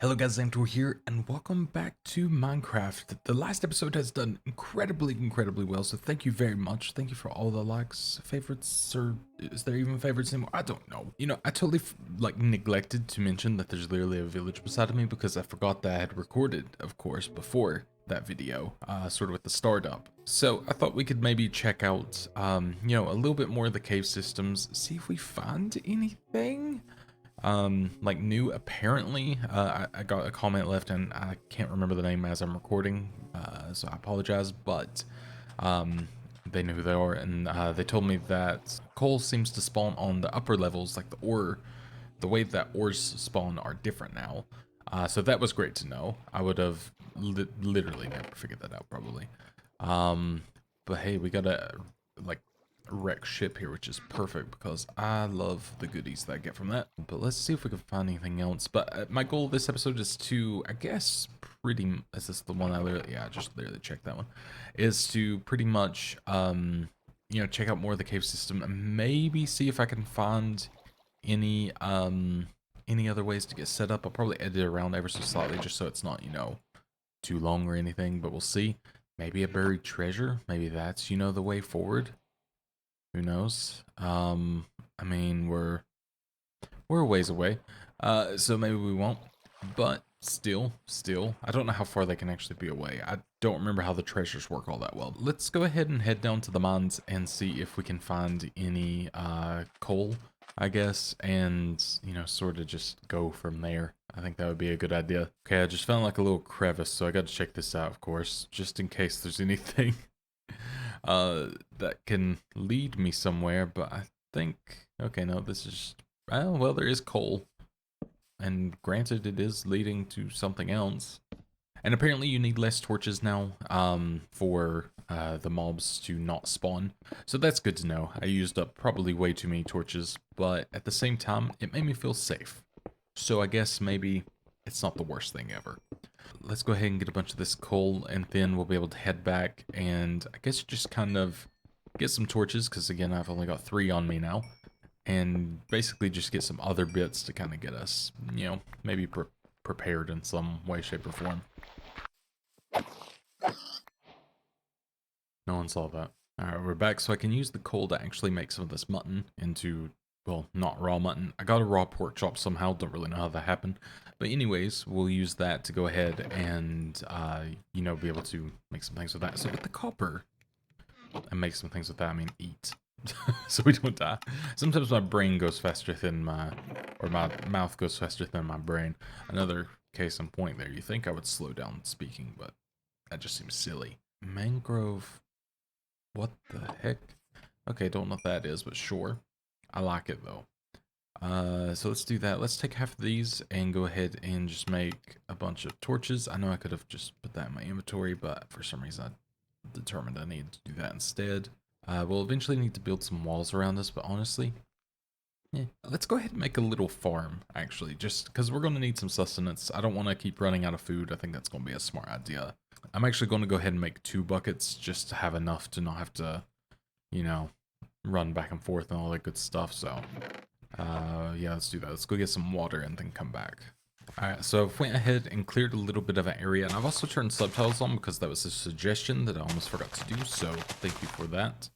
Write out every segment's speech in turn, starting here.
Hello guys, Zanitor here, and welcome back to Minecraft. The last episode has done incredibly well, so thank you very much. Thank you for all the likes, favorites, or is there even favorites anymore? I don't know. You know, I totally neglected to mention that there's literally a village beside of me because I forgot that I had recorded, of course, before that video, sort of with the startup. So I thought we could maybe check out, you know, a little bit more of the cave systems, see if we find anything. Like new. Apparently I got a comment left and I can't remember the name as I'm recording, so I apologize, but they know who they are, and they told me that coal seems to spawn on the upper levels, like the way that ores spawn are different now. So that was great to know. I would have literally never figured that out probably. But hey, we got a wreck ship here, which is perfect because I love the goodies that I get from that. But let's see if we can find anything else. But my goal this episode is to, I guess, is this the one I literally, yeah, I just literally checked that one, is to pretty much, you know, check out more of the cave system and maybe see if I can find any other ways to get set up. I'll probably edit it around ever so slightly just so it's not, you know, too long or anything, but we'll see. Maybe a buried treasure. Maybe that's, you know, the way forward. Who knows? I mean, we're a ways away, so maybe we won't. But still, I don't know how far they can actually be away. I don't remember how the treasures work all that well. Let's go ahead and head down to the mines and see if we can find any coal, I guess, and, you know, sort of just go from there. I think that would be a good idea. Okay, I just found like a little crevice, so I got to check this out, of course, just in case there's anything that can lead me somewhere. But I think, okay, no, this is, well, there is coal, and granted it is leading to something else, and apparently you need less torches now for the mobs to not spawn, so that's good to know. I used up probably way too many torches, but at the same time it made me feel safe, so I guess maybe it's not the worst thing ever. Let's go ahead and get a bunch of this coal, and then we'll be able to head back and I guess just kind of get some torches, because again, I've only got 3 on me now, and basically just get some other bits to kind of get us, you know, maybe prepared in some way, shape, or form. No one saw that. Alright, we're back, so I can use the coal to actually make some of this mutton into, well, not raw mutton. I got a raw pork chop somehow, don't really know how that happened. But anyways, we'll use that to go ahead and, you know, be able to make some things with that. So with the copper, and make some things with that, I mean eat. So we don't die. Sometimes my brain goes faster than my mouth goes faster than my brain. Another case in point there. You think I would slow down speaking, but that just seems silly. Mangrove, what the heck? Okay, don't know what that is, but sure. I like it though. So let's do that. Let's take half of these and go ahead and just make a bunch of torches. I know I could have just put that in my inventory, but for some reason I determined I needed to do that instead. We'll eventually need to build some walls around us, but honestly, yeah. Let's go ahead and make a little farm, actually, just because we're going to need some sustenance. I don't want to keep running out of food. I think that's going to be a smart idea. I'm actually going to go ahead and make 2 buckets just to have enough to not have to, you know, run back and forth and all that good stuff. So, yeah, let's do that. Let's go get some water and then come back. Alright, so I've went ahead and cleared a little bit of an area, and I've also turned subtitles on because that was a suggestion that I almost forgot to do, so thank you for that.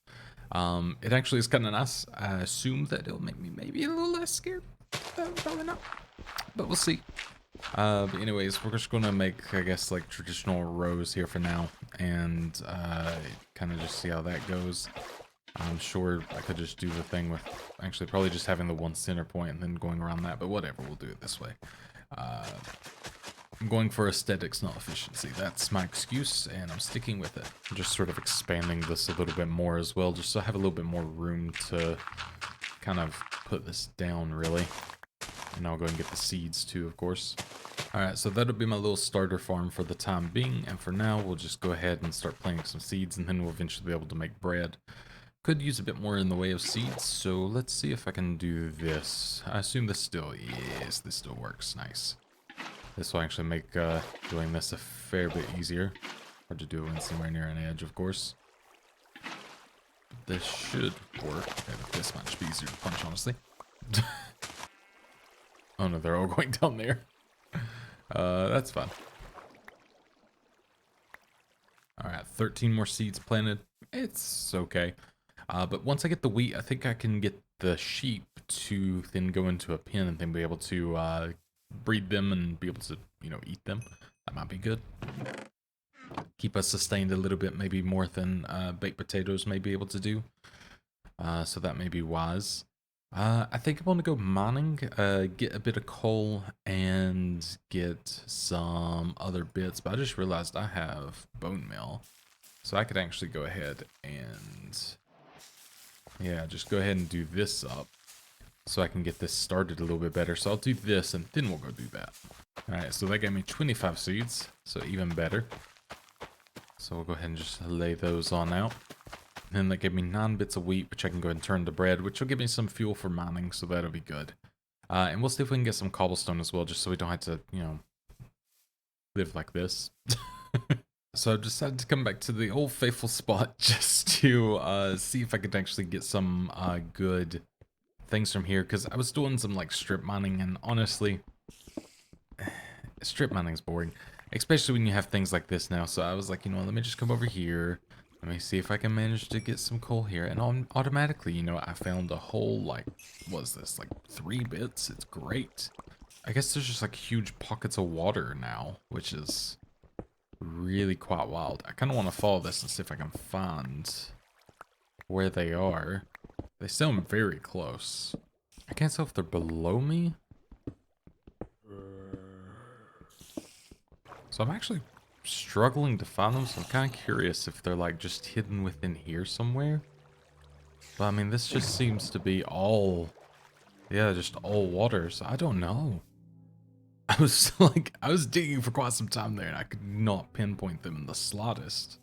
It actually is kind of nice. I assume that it'll make me maybe a little less scared. Probably not, but we'll see. But anyways, we're just going to make, I guess, like traditional rows here for now, and kind of just see how that goes. I'm sure I could just do the thing with actually probably just having the one center point and then going around that, but whatever, we'll do it this way. I'm going for aesthetics, not efficiency. That's my excuse, and I'm sticking with it. I'm just sort of expanding this a little bit more as well, just so I have a little bit more room to kind of put this down, really. And I'll go and get the seeds too, of course. Alright, so that'll be my little starter farm for the time being, and for now, we'll just go ahead and start planting some seeds, and then we'll eventually be able to make bread. Could use a bit more in the way of seeds, so let's see if I can do this. I assume this still, yes, this still works, nice. This will actually make doing this a fair bit easier. Hard to do it when somewhere near an edge, of course. This should work. Okay, this might be easier to punch, honestly. Oh no, they're all going down there. That's fun. Alright, 13 more seeds planted. It's okay. But once I get the wheat, I think I can get the sheep to then go into a pen and then be able to breed them and be able to, you know, eat them. That might be good. Keep us sustained a little bit, maybe more than baked potatoes may be able to do. So that may be wise. I think I want to go mining, get a bit of coal, and get some other bits. But I just realized I have bone meal. So I could actually go ahead and, yeah, just go ahead and do this up. So I can get this started a little bit better. So I'll do this, and then we'll go do that. Alright, so that gave me 25 seeds, so even better. So we'll go ahead and just lay those on out. And then that gave me 9 bits of wheat, which I can go ahead and turn to bread, which will give me some fuel for mining, so that'll be good. And we'll see if we can get some cobblestone as well, just so we don't have to, you know, live like this. So I decided to come back to the old faithful spot just to see if I could actually get some good things from here, because I was doing some like strip mining, and honestly, strip mining's boring, especially when you have things like this now. So I was like, you know, let me just come over here. Let me see if I can manage to get some coal here. And automatically, you know, I found a whole, like, what is this, like 3 bits? It's great. I guess there's just like huge pockets of water now, which is really quite wild. I kind of want to follow this and see if I can find where they are. They sound very close. I can't tell if they're below me. So I'm actually struggling to find them, so I'm kind of curious if they're like just hidden within here somewhere. But I mean, this just seems to be all, yeah, just all water, so I don't know. I was digging for quite some time there, and I could not pinpoint them in the slightest.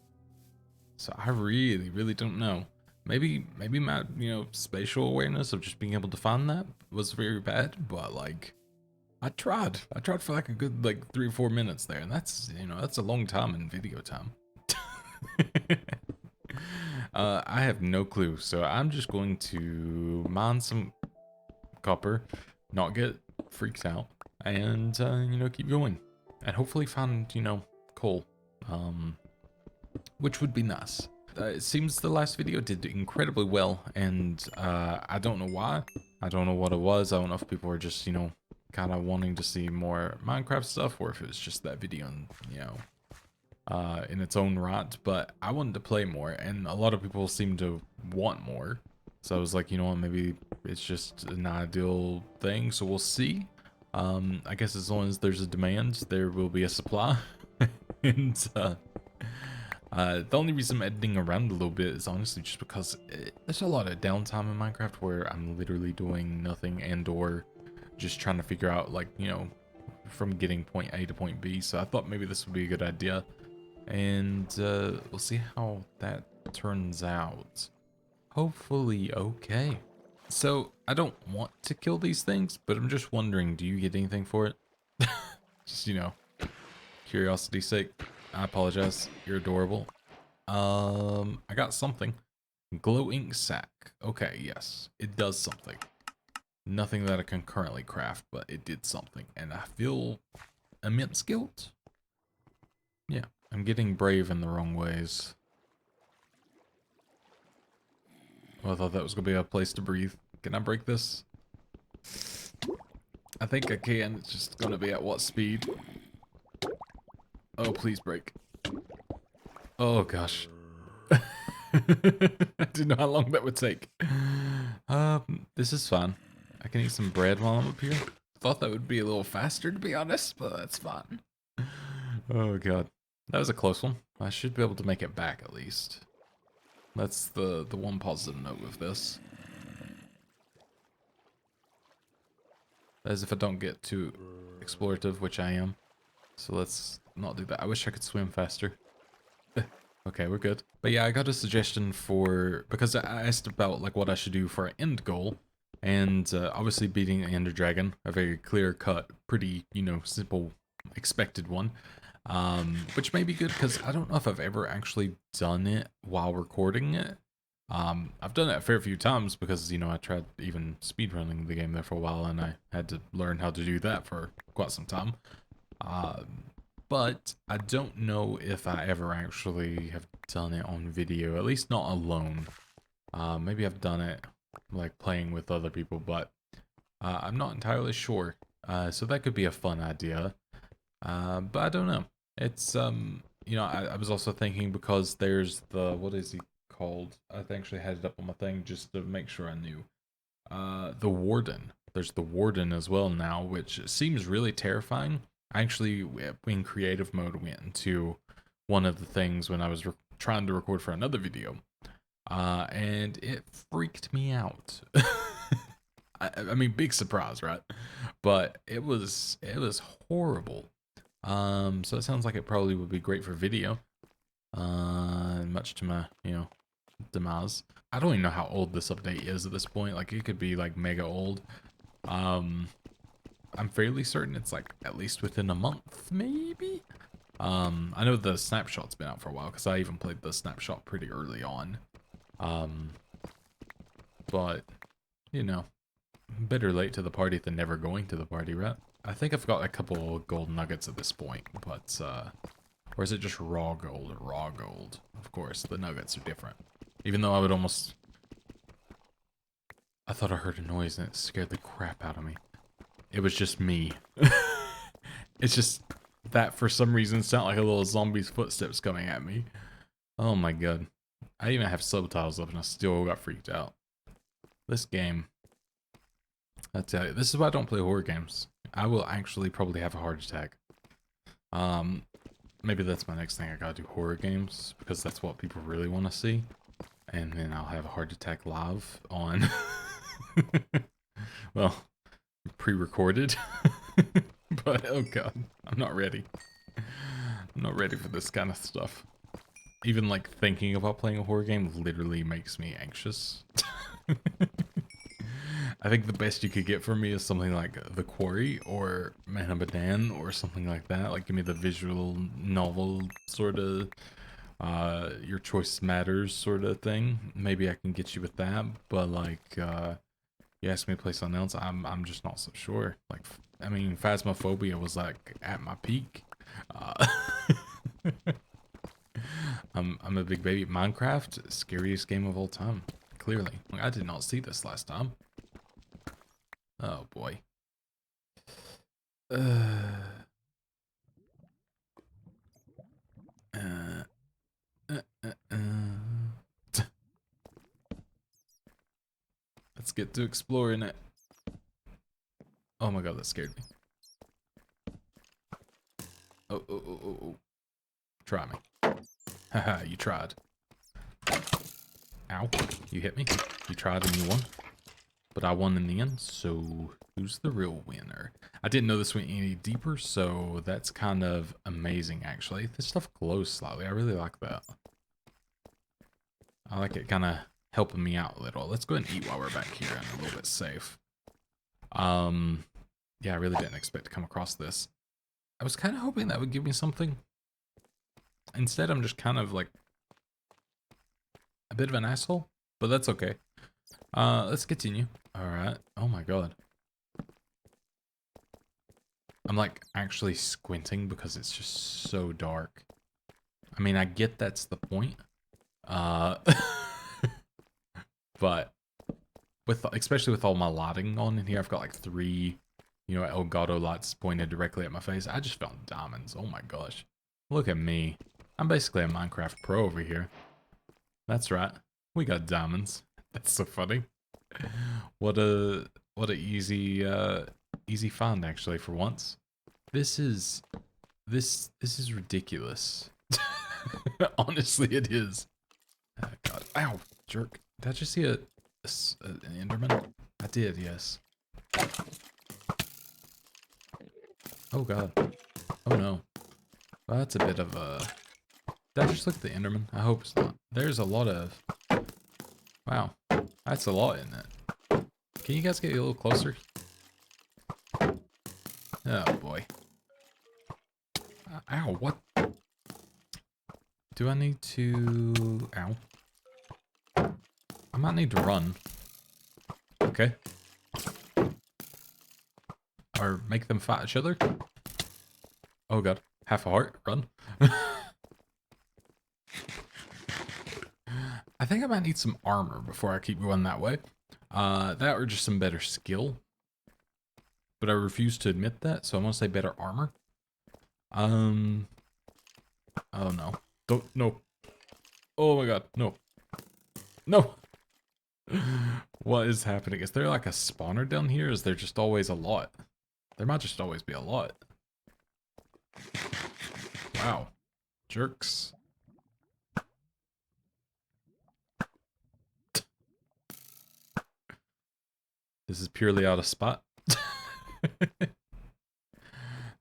So I really, really don't know. Maybe my, you know, spatial awareness of just being able to find that was very bad, but like, I tried for like a good like 3 or 4 minutes there, and that's, you know, that's a long time in video time. I have no clue, so I'm just going to mine some copper, not get freaked out, and you know, keep going, and hopefully find, you know, coal, which would be nice. It seems the last video did incredibly well, and I don't know why. I don't know what it was. I don't know if people were just, you know, kind of wanting to see more Minecraft stuff, or if it was just that video, and, you know, in its own right. But I wanted to play more, and a lot of people seem to want more. So I was like, you know what, maybe it's just an ideal thing. So we'll see. I guess as long as there's a demand, there will be a supply. And the only reason I'm editing around a little bit is honestly just because there's a lot of downtime in Minecraft where I'm literally doing nothing and or just trying to figure out, like, you know, from getting point A to point B. So I thought maybe this would be a good idea, and we'll see how that turns out. Hopefully okay. So I don't want to kill these things, but I'm just wondering, do you get anything for it? Just, you know, curiosity's sake. I apologize, you're adorable. I got something. Glow ink sack. Okay, yes, it does something. Nothing that I can currently craft, but it did something, and I feel immense guilt. Yeah, I'm getting brave in the wrong ways. Well, I thought that was gonna be a place to breathe. Can I break this? I think I can. It's just gonna be at what speed? Oh, please break. Oh gosh. I didn't know how long that would take. This is fun. I can eat some bread while I'm up here. Thought that would be a little faster, to be honest, but that's fine. Oh god, that was a close one. I should be able to make it back at least. That's the one positive note with this. As if I don't get too explorative, which I am. So let's not do that. I wish I could swim faster. Okay, we're good. But yeah, I got a suggestion for, because I asked about like what I should do for an end goal, and obviously beating the Ender Dragon, a very clear cut, pretty, you know, simple, expected one, which may be good because I don't know if I've ever actually done it while recording it. I've done it a fair few times because, you know, I tried even speedrunning the game there for a while, and I had to learn how to do that for quite some time. But I don't know if I ever actually have done it on video, at least not alone. Maybe I've done it like playing with other people, but I'm not entirely sure. So that could be a fun idea. But I don't know. It's you know, I was also thinking because there's the, what is he called? I actually had it up on my thing just to make sure I knew. The Warden. There's the Warden as well now, which seems really terrifying. I actually, in creative mode, went into one of the things when I was trying to record for another video, and it freaked me out. I mean, big surprise, right? But it was horrible. So it sounds like it probably would be great for video. Much to my, you know, demise. I don't even know how old this update is at this point. Like, it could be like mega old. I'm fairly certain it's like at least within a month, maybe. I know the snapshot's been out for a while because I even played the snapshot pretty early on. But you know, better late to the party than never going to the party, right? I think I've got a couple gold nuggets at this point, but or is it just raw gold? Raw gold. Of course, the nuggets are different. Even though I would almost, I thought I heard a noise and it scared the crap out of me. It was just me. It's just that for some reason sounded like a little zombie's footsteps coming at me. Oh my god. I even have subtitles up and I still got freaked out. This game, I tell you, this is why I don't play horror games. I will actually probably have a heart attack. Maybe that's my next thing. I gotta do horror games because that's what people really want to see. And then I'll have a heart attack live on, well, pre-recorded. But oh god, I'm not ready. I'm not ready for this kind of stuff. Even like thinking about playing a horror game literally makes me anxious. I think the best you could get from me is something like The Quarry or Man of Medan or something like that. Like give me the visual novel sort of your choice matters sort of thing. Maybe I can get you with that, but like you ask me to play something else, I'm just not so sure. Like I mean, Phasmophobia was like at my peak. I'm a big baby. Minecraft, scariest game of all time. Clearly, like, I did not see this last time. Oh boy. Uh, uh, Let's get to exploring it. Oh my god, that scared me. Oh. Try me. Haha, you tried. Ow. You hit me. You tried and you won. But I won in the end, so who's the real winner? I didn't know this went any deeper, so that's kind of amazing, actually. This stuff glows slightly. I really like that. I like it kind of helping me out a little. Let's go ahead and eat while we're back here and a little bit safe. Yeah, I really didn't expect to come across this. I was kind of hoping that would give me something. Instead, I'm just kind of like a bit of an asshole, but that's okay. Let's continue. All right. Oh my god. I'm like actually squinting because it's just so dark. I mean, I get that's the point. But with especially with all my lighting on in here, I've got like 3, you know, Elgato lights pointed directly at my face. I just found diamonds. Oh my gosh. Look at me. I'm basically a Minecraft pro over here. That's right. We got diamonds. That's so funny. What a easy easy find actually for once. This is ridiculous. Honestly, it is. Oh, god. Ow, jerk. Did I just see an Enderman? I did, yes. Oh god. Oh no. Well, that's a bit of a... Did I just look at the Enderman? I hope it's not. There's a lot of... Wow. That's a lot in it. Can you guys get a little closer? Oh boy. Ow, what? Do I need to... Ow. I might need to run. Okay. Or make them fight each other? Oh god. Half a heart. Run. I think I might need some armor before I keep going that way. That or just some better skill. But I refuse to admit that, so I want to say better armor. Oh no. Don't, no. Oh my god, no. No! What is happening? Is there like a spawner down here? Is there just always a lot? There might just always be a lot. Wow. Jerks. This is purely out of spot.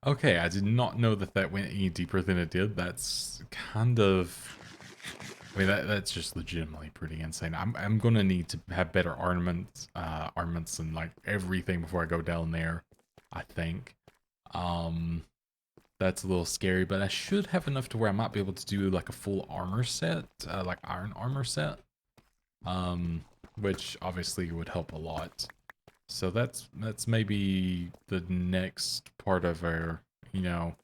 Okay, I did not know that that went any deeper than it did. That's kind of... I mean, that's just legitimately pretty insane. I'm gonna need to have better armaments and like everything before I go down there, I think. That's a little scary, but I should have enough to where I might be able to do like a full armor set, like iron armor set. Which obviously would help a lot. So that's maybe the next part of our, you know,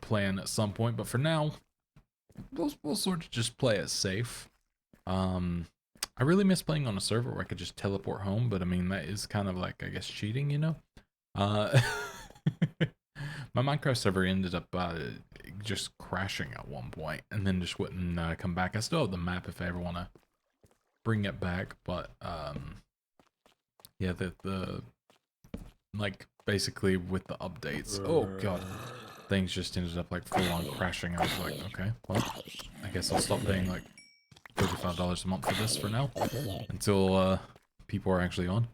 plan at some point. But for now, we'll sort of just play it safe. I really miss playing on a server where I could just teleport home, but I mean that is kind of like, I guess, cheating, you know. My Minecraft server ended up just crashing at one point, and then just wouldn't come back. I still have the map if I ever want to bring it back, but yeah, the like basically with the updates, oh god, things just ended up like full on crashing. I was like, okay, well, I guess I'll stop paying like $35 a month for this for now until people are actually on.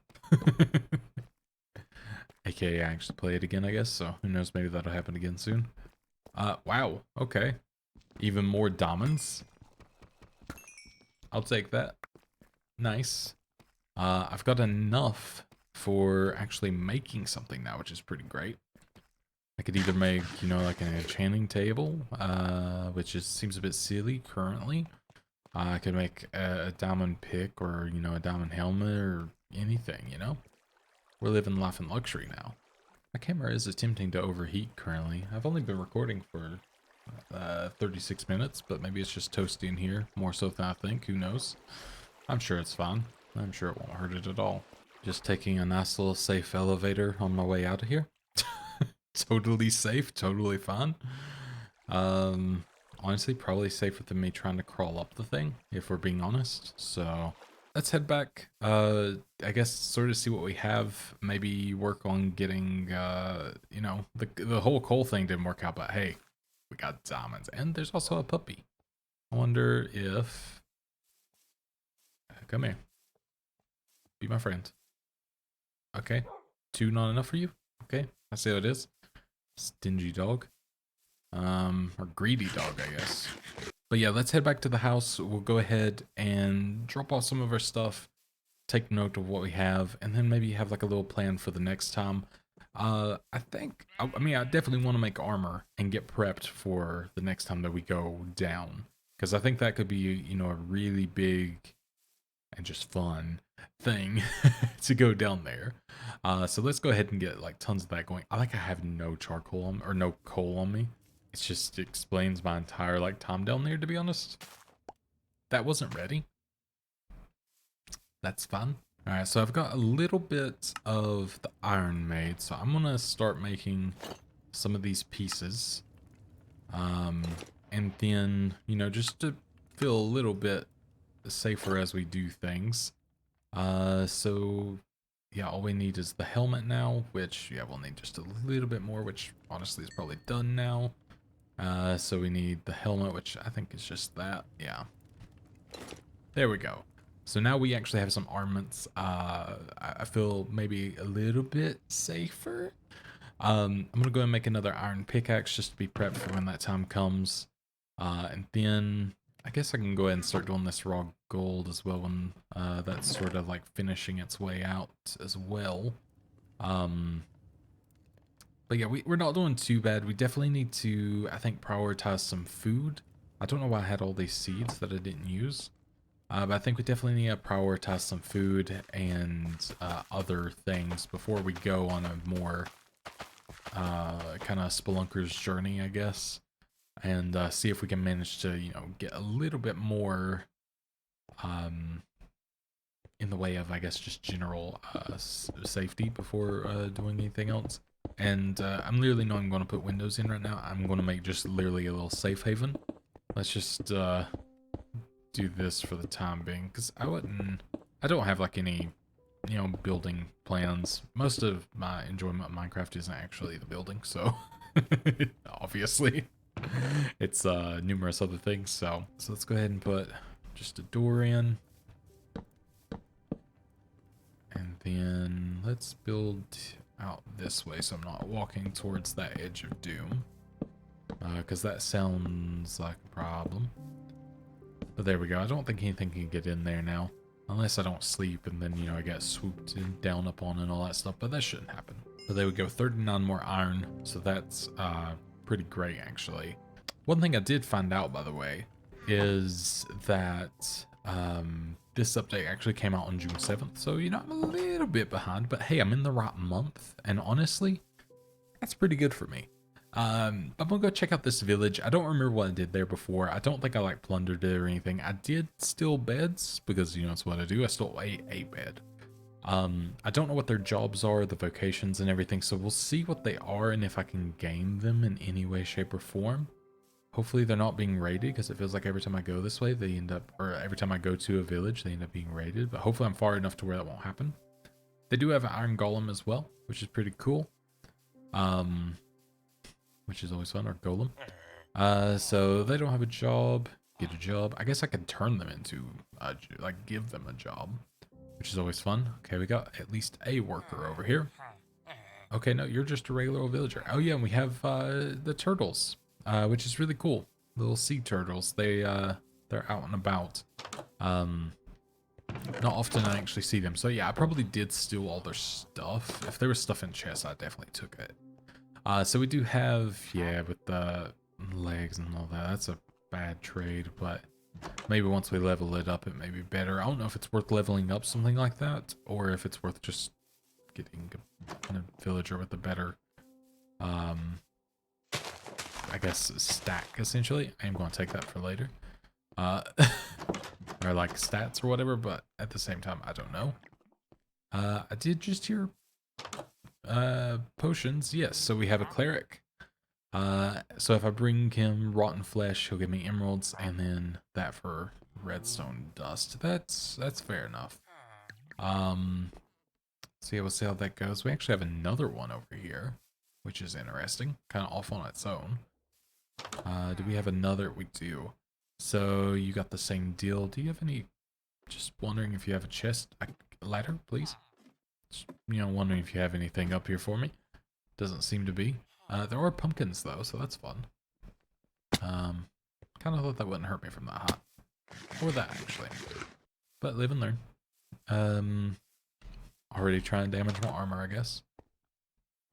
AKA I actually play it again, I guess, so who knows, maybe that'll happen again soon. Wow, okay. Even more diamonds. I'll take that. Nice. I've got enough for actually making something now, which is pretty great. I could either make, you know, like an enchanting table, which seems a bit silly currently. I could make a diamond pick or, you know, a diamond helmet or anything, you know? We're living life in luxury now. My camera is attempting to overheat currently. I've only been recording for 36 minutes, but maybe it's just toasty in here, more so than I think, who knows? I'm sure it's fine. I'm sure it won't hurt it at all. Just taking a nice little safe elevator on my way out of here. Totally safe, totally fine. Honestly, probably safer than me trying to crawl up the thing, if we're being honest. So let's head back. I guess sort of see what we have. Maybe work on getting, you know, the whole coal thing didn't work out, but hey, we got diamonds, and there's also a puppy. I wonder if come here, be my friend. Okay, 2 not enough for you. Okay, I see how it is. Stingy dog. Or greedy dog, I guess. But yeah, let's head back to the house. We'll go ahead and drop off some of our stuff, take note of what we have, and then maybe have like a little plan for the next time. I think, I mean, I definitely want to make armor and get prepped for the next time that we go down. Because I think that could be, you know, a really big and just fun thing to go down there. So let's go ahead and get like tons of that going. I have no charcoal on, or no coal on me. It just explains my entire like time down there, to be honest. That wasn't ready. That's fun. All right, so I've got a little bit of the iron made, so I'm gonna start making some of these pieces. And then, you know, just to feel a little bit safer as we do things. So yeah, all we need is the helmet now, which, yeah, we'll need just a little bit more, which honestly is probably done now. So we need the helmet, which I think is just that. Yeah. There we go. So now we actually have some armaments. I feel maybe a little bit safer. I'm gonna go and make another iron pickaxe just to be prepped for when that time comes. And then I guess I can go ahead and start doing this raw gold as well when that's sort of like finishing its way out as well. But yeah, we're not doing too bad. We definitely need to, I think, prioritize some food. I don't know why I had all these seeds that I didn't use. But I think we definitely need to prioritize some food and other things before we go on a more kind of spelunker's journey, I guess, and see if we can manage to, you know, get a little bit more in the way of, I guess, just general safety before doing anything else. And I'm literally not even going to put windows in right now. I'm going to make just literally a little safe haven. Let's just do this for the time being, because I don't have like any, you know, building plans. Most of my enjoyment of Minecraft isn't actually the building, so obviously it's numerous other things. So let's go ahead and put just a door in. And then let's build out this way so I'm not walking towards that edge of doom. Because that sounds like a problem. But there we go. I don't think anything can get in there now. Unless I don't sleep and then, you know, I get swooped down upon and all that stuff. But that shouldn't happen. But there we go. 39 more iron. So that's pretty great, actually. One thing I did find out, by the way, is that this update actually came out on June 7th. So, you know, I'm a little bit behind. But hey, I'm in the right month. And honestly, that's pretty good for me. I'm gonna go check out this village. I don't remember what I did there before. I don't think I like plundered it or anything. I did steal beds because, you know, it's what I do. I stole a bed. I don't know what their jobs are, the vocations and everything, so we'll see what they are and if I can gain them in any way, shape, or form. Hopefully they're not being raided, because it feels like every time I go this way, they end up, or every time I go to a village, they end up being raided, but hopefully I'm far enough to where that won't happen. They do have an iron golem as well, which is pretty cool. Which is always fun, or golem. So they don't have a job, get a job. I guess I could turn them into, like, give them a job, which is always fun. Okay, we got at least a worker over here. Okay, no, you're just a regular old villager. Oh yeah, and we have the turtles, which is really cool. Little sea turtles. They're out and about. Not often I actually see them. So yeah, I probably did steal all their stuff. If there was stuff in chests, I definitely took it. So we do have, yeah, with the legs and all that, that's a bad trade, but maybe once we level it up, it may be better. I don't know if it's worth leveling up something like that, or if it's worth just getting a villager with a better, I guess, stack, essentially. I am going to take that for later. Or like stats or whatever, but at the same time, I don't know. I did just hear potions, yes. So we have a cleric. So if I bring him rotten flesh, he'll give me emeralds, and then that for redstone dust. That's fair enough. So yeah, we'll see how that goes. We actually have another one over here, which is interesting, kind of off on its own. Do we have another? We do. So you got the same deal. Do you have any? Just wondering if you have a chest, a ladder, please. Just, you know, wondering if you have anything up here for me. Doesn't seem to be. There are pumpkins though, so that's fun. Kind of thought that wouldn't hurt me from that hot, or that actually. But live and learn. Already trying to damage my armor, I guess.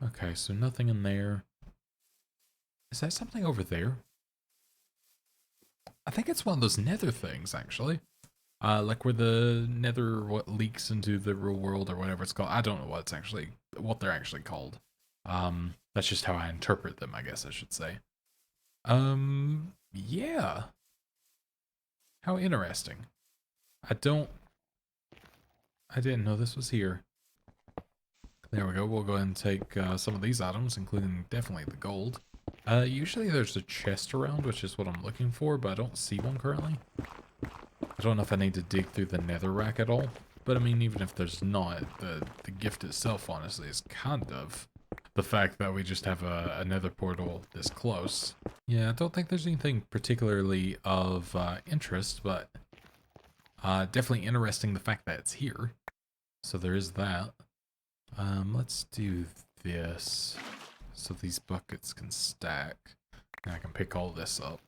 Okay, so nothing in there. Is that something over there? I think it's one of those nether things, actually. Like where the nether leaks into the real world or whatever it's called. I don't know what they're actually called. That's just how I interpret them, I guess I should say. Yeah. How interesting. I didn't know this was here. There we go. We'll go ahead and take some of these items, including definitely the gold. Usually there's a chest around, which is what I'm looking for, but I don't see one currently. I don't know if I need to dig through the nether rack at all. But I mean, even if there's not, the gift itself, honestly, is kind of the fact that we just have a nether portal this close. Yeah, I don't think there's anything particularly of interest, but definitely interesting the fact that it's here. So there is that. Let's do this so these buckets can stack and I can pick all this up.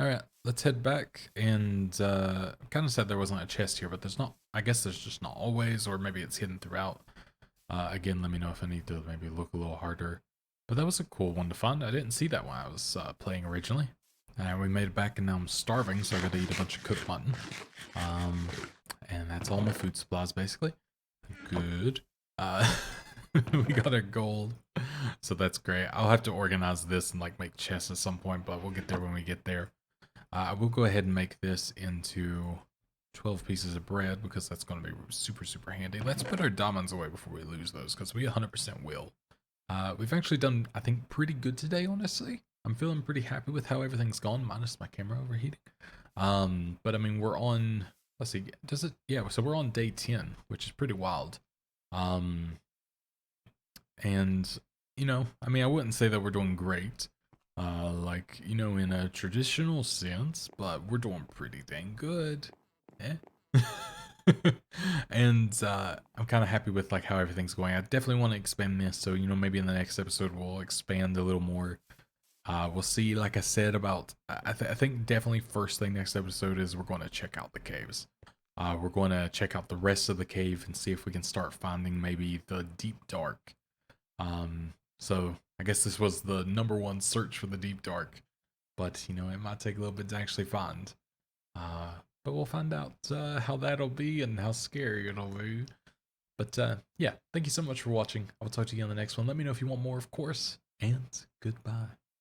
Alright, let's head back, and kind of said there wasn't a chest here, but there's not. I guess there's just not always, or maybe it's hidden throughout. Again, let me know if I need to maybe look a little harder. But that was a cool one to find. I didn't see that when I was playing originally. We made it back, and now I'm starving, so I gotta eat a bunch of cooked mutton. And that's all my food supplies, basically. Good. We got our gold. So that's great. I'll have to organize this and like make chests at some point, but we'll get there when we get there. I will go ahead and make this into 12 pieces of bread because that's going to be super, super handy. Let's put our diamonds away before we lose those because we 100% will. We've actually done, I think, pretty good today, honestly. I'm feeling pretty happy with how everything's gone, minus my camera overheating. But I mean, we're on, let's see, does it, yeah, so we're on day 10, which is pretty wild. And, you know, I mean, I wouldn't say that we're doing great, like, you know, in a traditional sense, but we're doing pretty dang good. Eh? And I'm kind of happy with like how everything's going. I definitely want to expand this, so you know maybe in the next episode we'll expand a little more. We'll see. Like I said about, I think definitely first thing next episode is we're going to check out the caves. We're going to check out the rest of the cave and see if we can start finding maybe the deep dark. So I guess this was the #1 search for the deep dark, but you know it might take a little bit to actually find. But we'll find out how that'll be and how scary it'll be. But yeah, thank you so much for watching. I will talk to you on the next one. Let me know if you want more, of course. And goodbye.